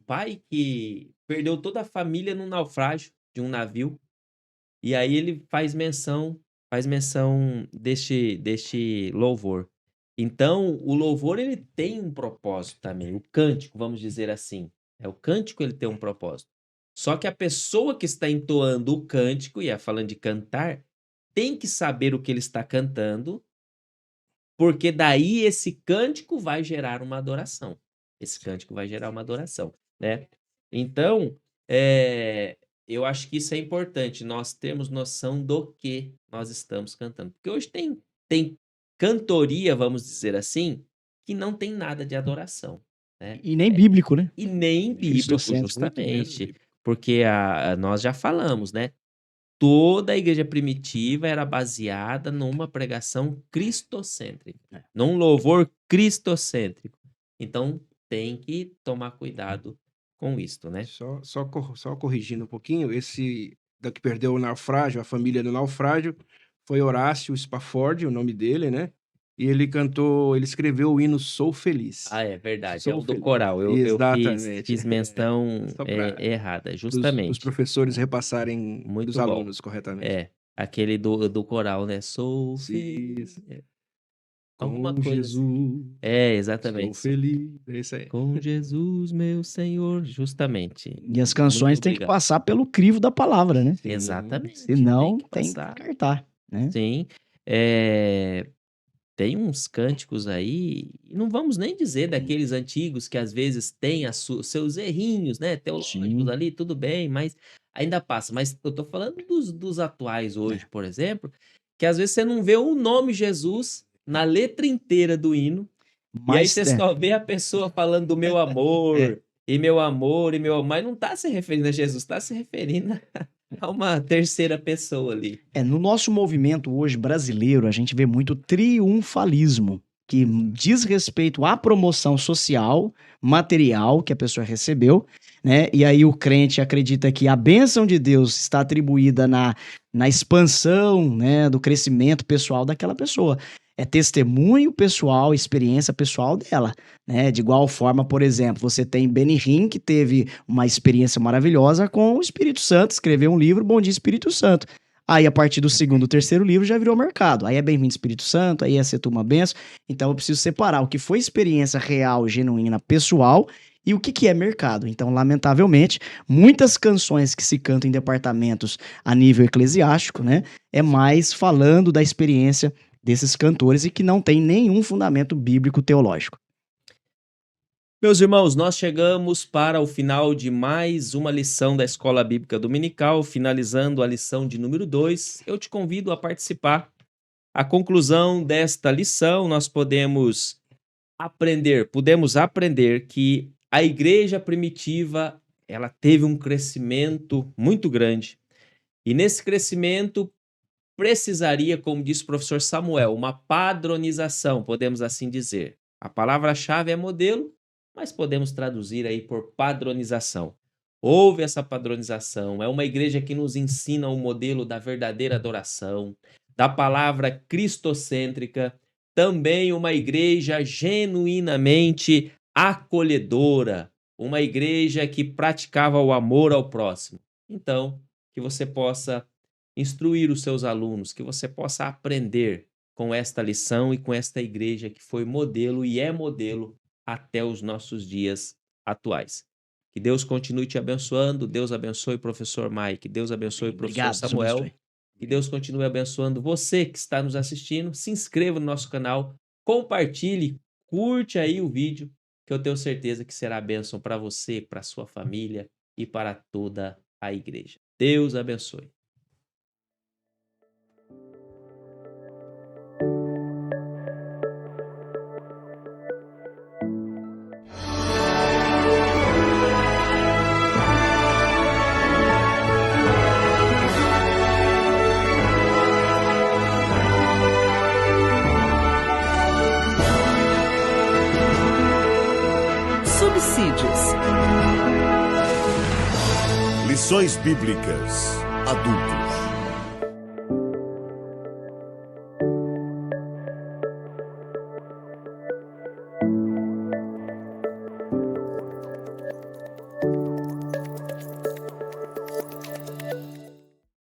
pai que perdeu toda a família num naufrágio de um navio. E aí ele faz menção deste louvor. Então, o louvor ele tem um propósito também. O cântico, vamos dizer assim. O cântico ele tem um propósito. Só que a pessoa que está entoando o cântico, e falando de cantar, tem que saber o que ele está cantando, porque daí esse cântico vai gerar uma adoração. Esse cântico vai gerar uma adoração, né? Então, eu acho que isso é importante, nós termos noção do que nós estamos cantando. Porque hoje tem cantoria, vamos dizer assim, que não tem nada de adoração, né? E nem bíblico, né? E nem bíblico, Cristocêntrico, justamente. Porque nós já falamos, né? Toda a igreja primitiva era baseada numa pregação cristocêntrica, num louvor cristocêntrico. Então, tem que tomar cuidado com isto, né? Só corrigindo um pouquinho, esse da que perdeu o naufrágio, a família do naufrágio, foi Horácio Spafford, o nome dele, né? E ele escreveu o hino Sou Feliz. Ah, é verdade, Sou é o do feliz. coral. Eu Exatamente. fiz menção Só pra errada, os justamente. professores repassarem Muito dos bom. alunos corretamente. Aquele do coral, né? Sou Isso. feliz. Com Alguma coisa Jesus, assim. sou Exatamente. feliz. É isso aí. Com Jesus, meu Senhor, justamente. E as canções Muito têm que obrigado. passar pelo crivo da palavra, né? Sim. Exatamente. Senão que tem que passar. cartar, né? Sim. Tem uns cânticos aí, e não vamos nem dizer daqueles antigos que às vezes têm seus errinhos, né? Teológicos Sim. ali, tudo bem, mas ainda passa. Mas eu tô falando dos atuais hoje, por exemplo, que às vezes você não vê o nome Jesus na letra inteira do hino, e aí Mas você só vê a pessoa falando do meu amor, e meu amor, e meu... Mas não está se referindo a Jesus, está se referindo a uma terceira pessoa ali. No nosso movimento hoje brasileiro, a gente vê muito triunfalismo, que diz respeito à promoção social, material que a pessoa recebeu, né? E aí o crente acredita que a bênção de Deus está atribuída na expansão, né, do crescimento pessoal daquela pessoa. É testemunho pessoal, experiência pessoal dela, né? De igual forma, por exemplo, você tem Benihim, que teve uma experiência maravilhosa com o Espírito Santo, escreveu um livro, Bom Dia Espírito Santo. Aí, a partir do segundo, terceiro livro, já virou mercado. Aí é Bem-vindo Espírito Santo, aí é Ser Tu Uma Benção. Então, eu preciso separar o que foi experiência real, genuína, pessoal, e o que é mercado. Então, lamentavelmente, muitas canções que se cantam em departamentos a nível eclesiástico, né, é mais falando da experiência desses cantores e que não tem nenhum fundamento bíblico teológico. Meus irmãos, nós chegamos para o final de mais uma lição da Escola Bíblica Dominical, finalizando a lição de número 2. Eu te convido a participar. A conclusão desta lição, nós podemos aprender que a igreja primitiva, ela teve um crescimento muito grande. E nesse crescimento precisaria, como disse o professor Samuel, uma padronização, podemos assim dizer. A palavra-chave é modelo, mas podemos traduzir aí por padronização. Houve essa padronização, é uma igreja que nos ensina o modelo da verdadeira adoração, da palavra cristocêntrica, também uma igreja genuinamente acolhedora, uma igreja que praticava o amor ao próximo. Então, que você possa instruir os seus alunos, que você possa aprender com esta lição e com esta igreja que foi modelo e é modelo até os nossos dias atuais. Que Deus continue te abençoando, Deus abençoe o professor Mike, Deus abençoe o professor Samuel, que Deus continue abençoando você que está nos assistindo, se inscreva no nosso canal, compartilhe, curte aí o vídeo, que eu tenho certeza que será bênção para você, para sua família e para toda a igreja. Deus abençoe. Subsídios. Lições Bíblicas Adultos.